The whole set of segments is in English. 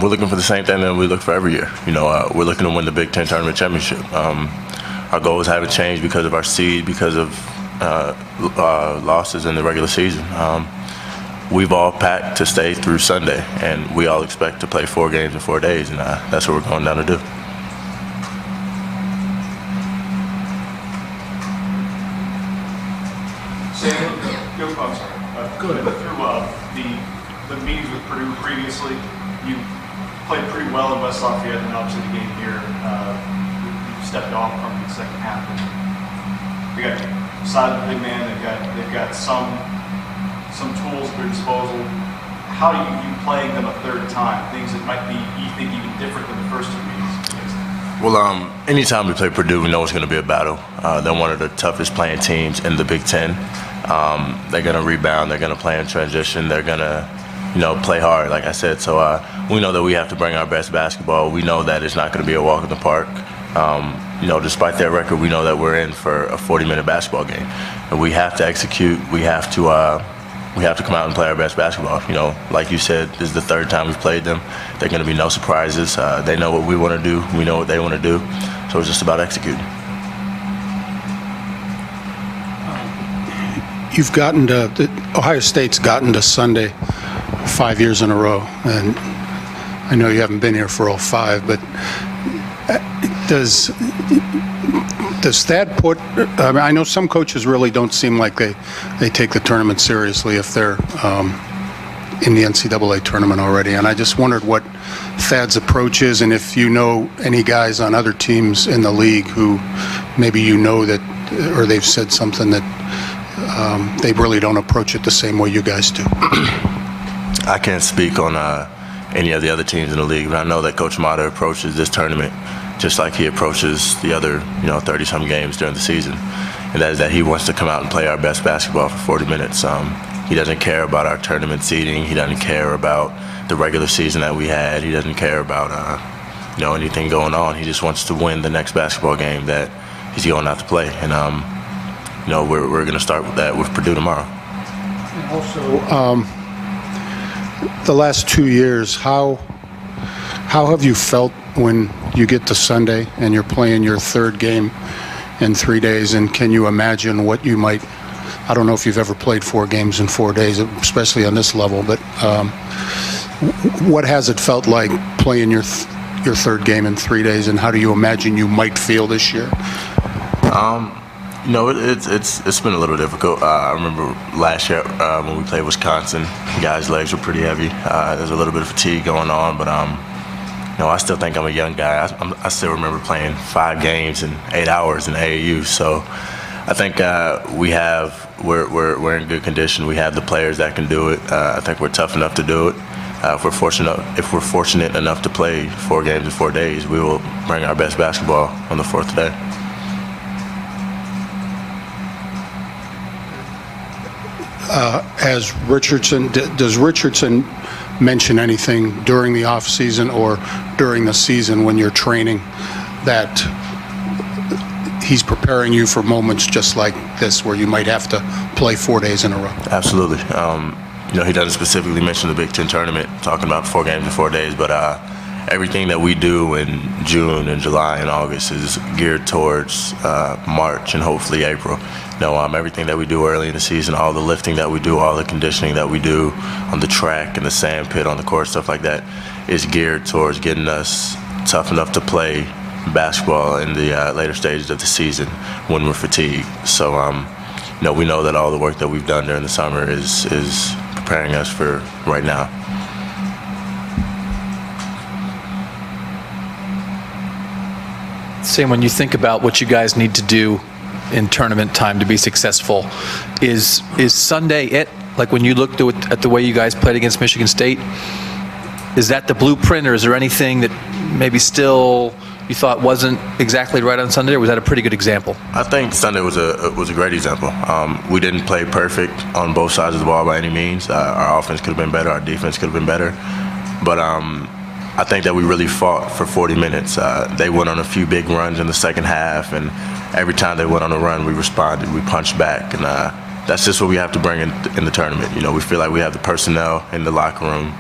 We're looking for the same thing that we look for every year. We're looking to win the Big Ten Tournament Championship. Our goals haven't changed because of our seed, because of losses in the regular season. We've all packed to stay through Sunday, and we all expect to play 4 games in 4 days, and that's what we're going down to do. I'm sorry. Go ahead. Through the meetings with Purdue previously, you played pretty well in West Lafayette, and obviously the game here, you stepped off from the second half. They got side of the big man. They've got some tools at their disposal. How do you playing them a third time? Things that might be, you think, even different than the first 2 meetings. Well, anytime we play Purdue, we know it's going to be a battle. They're one of the toughest playing teams in the Big Ten. They're going to rebound. They're going to play in transition. They're going to, play hard, like I said. So we know that we have to bring our best basketball. We know that it's not going to be a walk in the park. Despite their record, we know that we're in for a 40-minute basketball game, and we have to execute. We have to come out and play our best basketball. Like you said, this is the 3rd time we've played them. They're going to be no surprises. They know what we want to do. We know what they want to do. So it's just about executing. You've gotten to Ohio State's gotten to Sunday 5 years in a row, and I know you haven't been here for all 5, but does that put? I know some coaches really don't seem like they take the tournament seriously if they're in the NCAA tournament already, and I just wondered what Thad's approach is, and if you know any guys on other teams in the league who maybe that, or they've said something that they really don't approach it the same way you guys do. I can't speak on any of the other teams in the league, but I know that Coach Mata approaches this tournament just like he approaches the other, 30-some games during the season, and that is that he wants to come out and play our best basketball for 40 minutes. He doesn't care about our tournament seeding. He doesn't care about the regular season that we had. He doesn't care about anything going on. He just wants to win the next basketball game that he's going out to play, and we're going to start with that with Purdue tomorrow. Also, the last 2 years, how have you felt when you get to Sunday and you're playing your 3rd game in 3 days? And can you imagine what you might? I don't know if you've ever played 4 games in 4 days, especially on this level. But what has it felt like playing your 3rd game in 3 days, and how do you imagine you might feel this year? It's been a little difficult. I remember last year when we played Wisconsin, guys' legs were pretty heavy. There's a little bit of fatigue going on, but I still think I'm a young guy. I still remember playing 5 games in 8 hours in AAU. So I think we're in good condition. We have the players that can do it. I think we're tough enough to do it. If we're fortunate enough to play 4 games in 4 days, we will bring our best basketball on the 4th day. Does Richardson mention anything during the off season or during the season when you're training that he's preparing you for moments just like this where you might have to play 4 days in a row? Absolutely. He doesn't specifically mention the Big Ten tournament, talking about 4 games in 4 days, but everything that we do in June and July and August is geared towards March and hopefully April. Everything that we do early in the season, all the lifting that we do, all the conditioning that we do on the track and the sand pit on the court, stuff like that, is geared towards getting us tough enough to play basketball in the later stages of the season when we're fatigued. So, we know that all the work that we've done during the summer is preparing us for right now. Sam, when you think about what you guys need to do in tournament time to be successful, is Sunday it? Like when you looked at the way you guys played against Michigan State, is that the blueprint, or is there anything that maybe still you thought wasn't exactly right on Sunday, or was that a pretty good example? I think Sunday was a great example. We didn't play perfect on both sides of the ball by any means. Our offense could have been better. Our defense could have been better. But I think that we really fought for 40 minutes. They went on a few big runs in the second half, and every time they went on a run, we responded. We punched back, and that's just what we have to bring in the tournament. We feel like we have the personnel in the locker room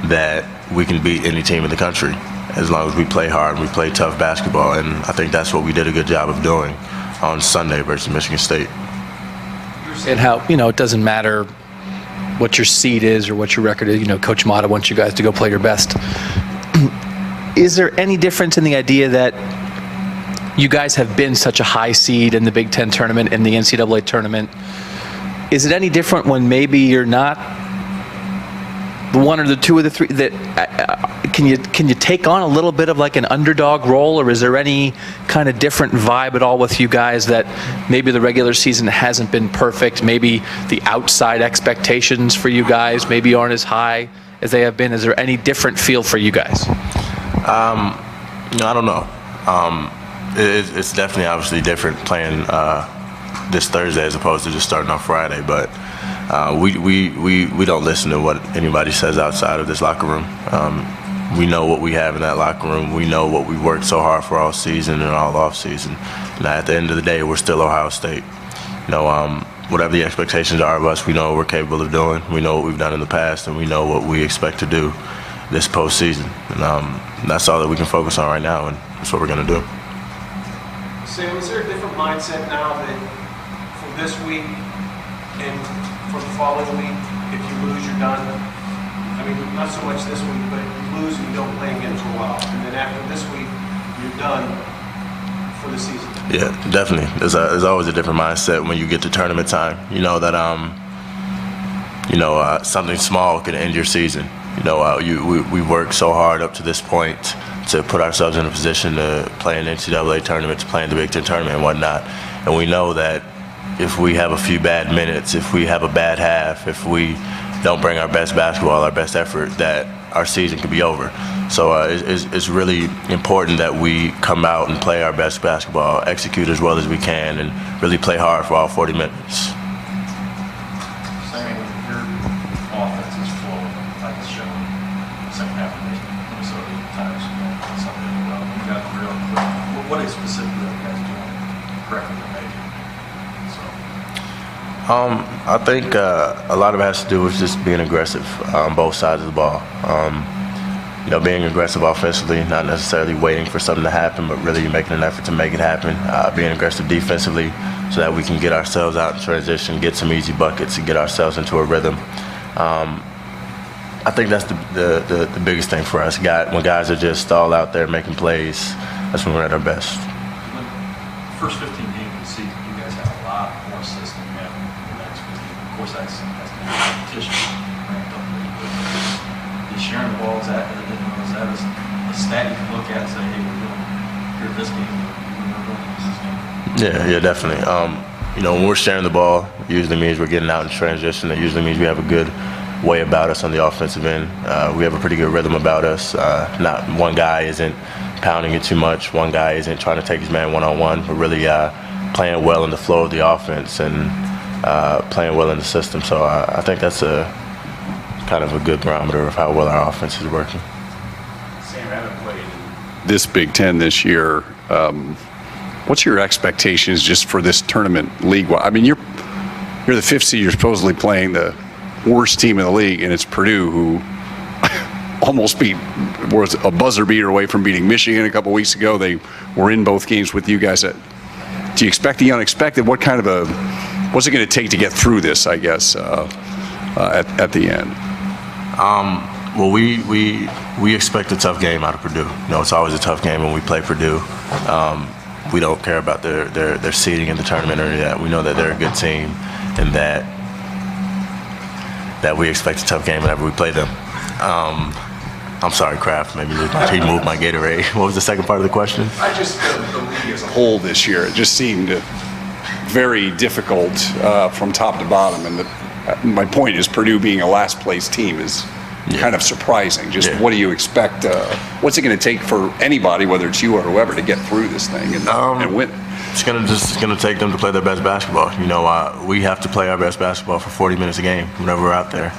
that we can beat any team in the country as long as we play hard and we play tough basketball. And I think that's what we did a good job of doing on Sunday versus Michigan State. And how, it doesn't matter what your seed is or what your record is. Coach Mata wants you guys to go play your best. Is there any difference in the idea that you guys have been such a high seed in the Big Ten tournament and the NCAA tournament? Is it any different when maybe you're not the one or the two or the three? That can you take on a little bit of like an underdog role, or is there any kind of different vibe at all with you guys that maybe the regular season hasn't been perfect? Maybe the outside expectations for you guys maybe aren't as high as they have been. Is there any different feel for you guys? I don't know. It's definitely obviously different playing this Thursday as opposed to just starting on Friday, but we don't listen to what anybody says outside of this locker room. We know what we have in that locker room. We know what we worked so hard for all season and all off season. Now at the end of the day, we're still Ohio State. Whatever the expectations are of us, we know what we're capable of doing. We know what we've done in the past, and we know what we expect to do this postseason. And that's all that we can focus on right now, and that's what we're going to do. Sam, is there a different mindset now that for this week and for the following week, if you lose, you're done? I mean, not so much this week, but if you lose and you don't play again for a while, and then after this week, you're done for the season. Yeah, definitely. There's always a different mindset when you get to tournament time. You know that something small can end your season. We worked so hard up to this point to put ourselves in a position to play in the NCAA tournament, to play in the Big Ten tournament and whatnot. And we know that if we have a few bad minutes, if we have a bad half, if we don't bring our best basketball, our best effort, that our season could be over. So it's really important that we come out and play our best basketball, execute as well as we can, and really play hard for all 40 minutes. Sammy, your offense is full, like it's shown in the second half of Minnesota times, something well. You got real quick. What is specifically you guys doing correctly to make it? I think a lot of it has to do with just being aggressive on both sides of the ball. Being aggressive offensively, not necessarily waiting for something to happen, but really making an effort to make it happen. Being aggressive defensively so that we can get ourselves out in transition, get some easy buckets, and get ourselves into a rhythm. I think that's the biggest thing for us. When guys are just all out there making plays, that's when we're at our best. First 15 games of the season, you guys have a lot more assists than you have in the next 15. Of course, that's the competition ramped up a little bit. Is sharing the ball, is that a stat you can look at and say, hey, we're doing here this game, we're doing this game? Yeah, definitely. When we're sharing the ball, it usually means we're getting out in transition. It usually means we have a good way about us on the offensive end. We have a pretty good rhythm about us. Not one guy isn't pounding it too much. One guy isn't trying to take his man one-on-one. We're really playing well in the flow of the offense and playing well in the system. So I think that's kind of a good barometer of how well our offense is working. Sam, I haven't played this Big Ten this year. What's your expectations just for this tournament league? I mean, you're the fifth seed. You're supposedly playing the worst team in the league, and it's Purdue, who almost was a buzzer beater away from beating Michigan a couple weeks ago. They were in both games with you guys. Do you expect the unexpected? What's it going to take to get through this, I guess, at the end? Well, we expect a tough game out of Purdue. It's always a tough game when we play Purdue. We don't care about their seeding in the tournament or any of that. We know that they're a good team, and that we expect a tough game whenever we play them. I'm sorry, Kraft. Maybe he moved my Gatorade. What was the second part of the question? I just the league as a whole this year, it just seemed very difficult from top to bottom. And my point is, Purdue being a last place team is kind of surprising. What do you expect? What's it going to take for anybody, whether it's you or whoever, to get through this thing and win? It's gonna take them to play their best basketball. We have to play our best basketball for 40 minutes a game whenever we're out there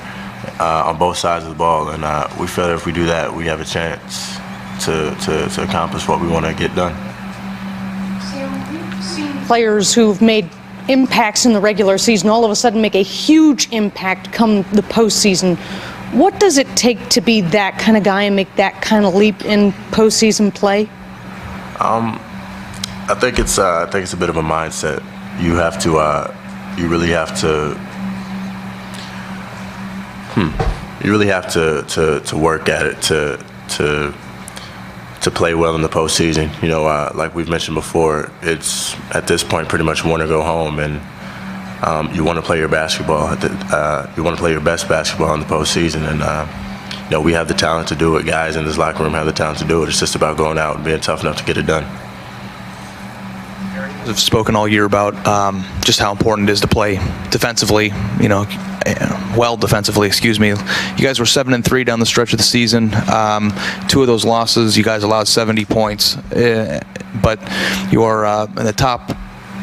on both sides of the ball, and we feel that if we do that, we have a chance to accomplish what we want to get done. We've seen players who've made impacts in the regular season all of a sudden make a huge impact come the postseason. What does it take to be that kind of guy and make that kind of leap in postseason play? I think it's a bit of a mindset. You have to, you really have to, to work at it to play well in the postseason. You know, like we've mentioned before, it's at this point pretty much win or go home, and you want to play your basketball. You want to play your best basketball in the postseason, and you know, we have the talent to do it. Guys in this locker room have the talent to do it. It's just about going out and being tough enough to get it done. I've spoken all year about just how important it is to play defensively, you know, well defensively, excuse me. You guys were 7-3 down the stretch of the season. 2 of those losses, you guys allowed 70 points, but you are in the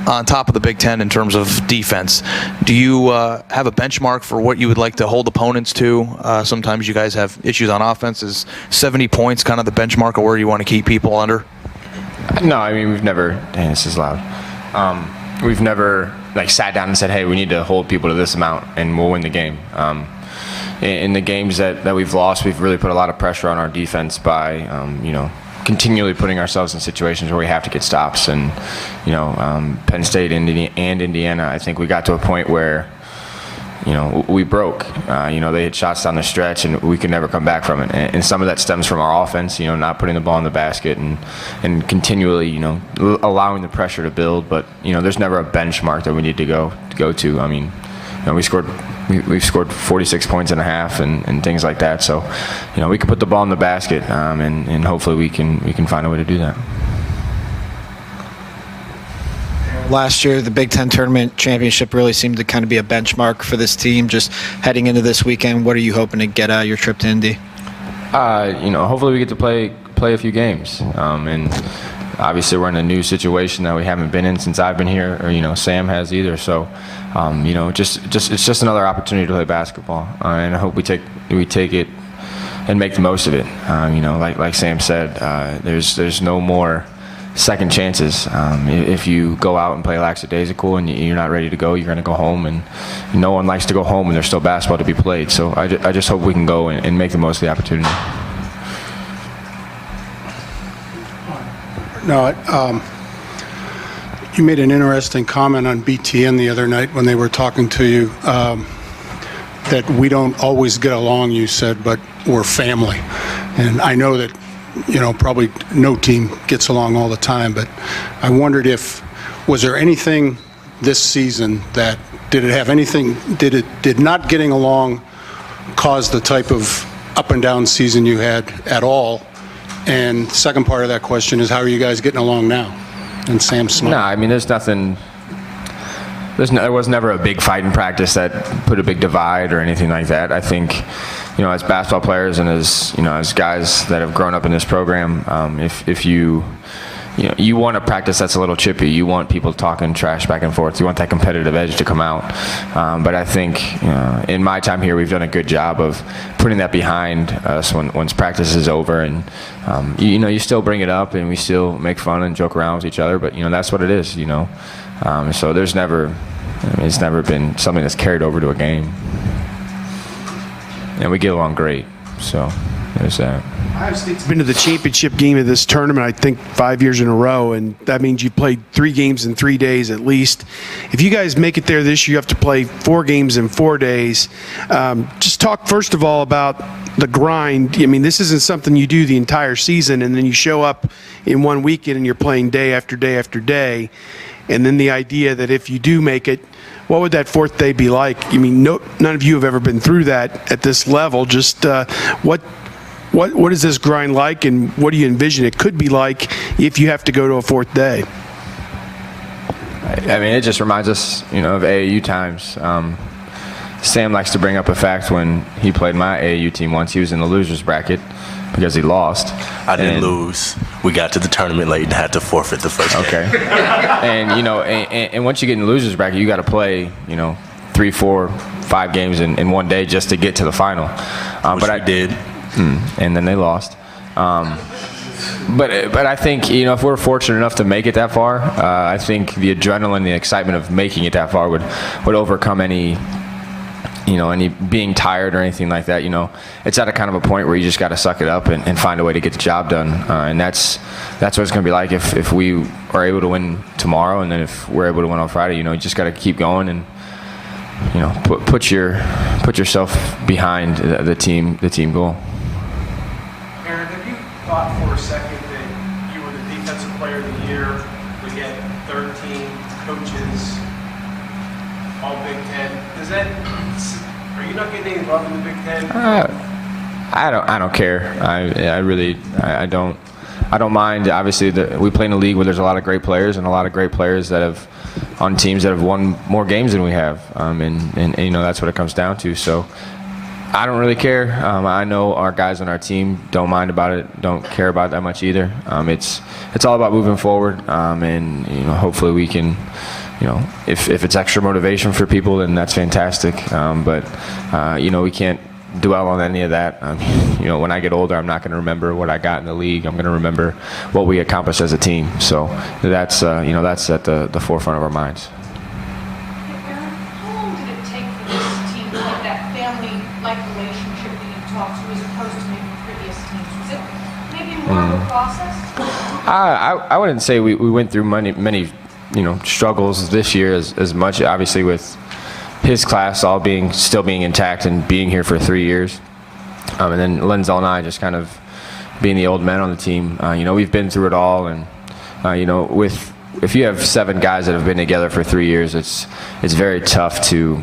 on top of the Big Ten in terms of defense. Do you have a benchmark for what you would like to hold opponents to? Sometimes you guys have issues on offense. Is 70 points kind of the benchmark of where you want to keep people under? No, I mean, we've never, dang, this is loud. We've never sat down and said, hey, we need to hold people to this amount and we'll win the game. In the games that we've lost, we've really put a lot of pressure on our defense by, you know, continually putting ourselves in situations where we have to get stops. And, you know, Penn State and Indiana, I think we got to a point where, you know, we broke. You know, they had shots down the stretch, and we could never come back from it. And some of that stems from our offense, you know, not putting the ball in the basket and continually, you know, allowing the pressure to build. But, you know, there's never a benchmark that we need to go to. I mean, you know, we've scored 46 points and a half and things like that. So, you know, we can put the ball in the basket, and hopefully we can find a way to do that. Last year, the Big Ten Tournament Championship really seemed to kind of be a benchmark for this team. Just heading into this weekend, what are you hoping to get out of your trip to Indy? You know, hopefully we get to play a few games. And obviously we're in a new situation that we haven't been in since I've been here, or, you know, Sam has either. So, you know, it's just another opportunity to play basketball. And I hope we take it and make the most of it. You know, like Sam said, there's no more second chances. If you go out and play lackadaisical and you're not ready to go, you're going to go home, and no one likes to go home when there's still basketball to be played. So I just hope we can go and make the most of the opportunity. No, you made an interesting comment on BTN the other night when they were talking to you, that we don't always get along, you said, but we're family. And I know that, you know, probably no team gets along all the time, but I wondered was there anything this season did not getting along cause the type of up and down season you had at all? And second part of that question is, how are you guys getting along now? And Sam Smith. No, I mean, there was never a big fight in practice that put a big divide or anything like that. I think, you know, as basketball players and as, you know, as guys that have grown up in this program, if you want a practice that's a little chippy. You want people talking trash back and forth. You want that competitive edge to come out. But I think in my time here, we've done a good job of putting that behind us once practice is over. And, you know, you still bring it up and we still make fun and joke around with each other. But, you know, that's what it is, you know. So it's never been something that's carried over to a game. And we get along great. So there's that. Ohio State's been to the championship game of this tournament, I think, 5 years in a row, and that means you played 3 games in 3 days at least. If you guys make it there this year, you have to play 4 games in 4 days. Just talk, first of all, about the grind. I mean, this isn't something you do the entire season, and then you show up in one weekend and you're playing day after day after day. And then the idea that if you do make it, what would that 4th day be like? I mean, none of you have ever been through that at this level. Just what is this grind like, and what do you envision it could be like if you have to go to a 4th day? I mean, it just reminds us, you know, of AAU times. Sam likes to bring up a fact when he played my AAU team once. He was in the losers bracket because he lost. I didn't lose. We got to the tournament late and had to forfeit the first game. Okay. And, you know, and once you get in the losers bracket, you got to play, you know, 3, 4, 5 games in one day just to get to the final. But I did. And then they lost. But I think, you know, if we're fortunate enough to make it that far, I think the adrenaline, the excitement of making it that far would overcome any, any being tired or anything like that. It's at a kind of a point where you just got to suck it up and find a way to get the job done. And that's what it's going to be like if we are able to win tomorrow, and then if we're able to win on Friday. You just got to keep going and put yourself behind the team goal. Aaron, have you thought for a second that you were the defensive player of the year, we get 13 coaches, all Big Ten? Are you not getting any love in the Big Ten? I don't care. I don't mind. Obviously, we play in a league where there's a lot of great players, and a lot of great players that have on teams that have won more games than we have, and that's what it comes down to. So I don't really care. I know our guys on our team don't mind about it, don't care about it that much either. It's all about moving forward, and hopefully we can. If it's extra motivation for people, then that's fantastic. But we can't dwell on any of that. When I get older, I'm not going to remember what I got in the league. I'm going to remember what we accomplished as a team. So that's at the forefront of our minds. Aaron, how long did it take for this team to get that family-like relationship that you talked to, as opposed to maybe previous teams? Was it maybe more of a process? I wouldn't say we went through many struggles this year as much. Obviously, with his class still being intact and being here for 3 years, and then Lenzel and I just kind of being the old men on the team. We've been through it all, and if you have 7 guys that have been together for 3 years, it's very tough to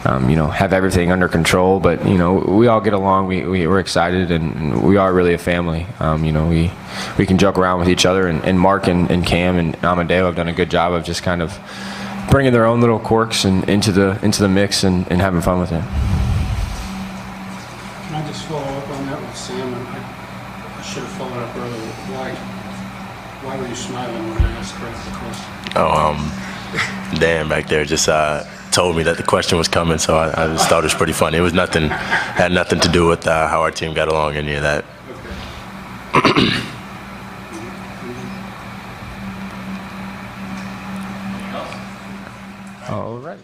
have everything under control. But we all get along. We're excited, and we are really a family. We can joke around with each other, and Mark and Cam and Amadeo have done a good job of just kind of bringing their own little quirks into the mix and having fun with it. Can I just follow up on that with Sam? I should have followed up earlier. Why were you smiling when I asked the question? Dan back there just told me that the question was coming, so I just thought it was pretty funny. It was had nothing to do with how our team got along, any of that. Okay. All right.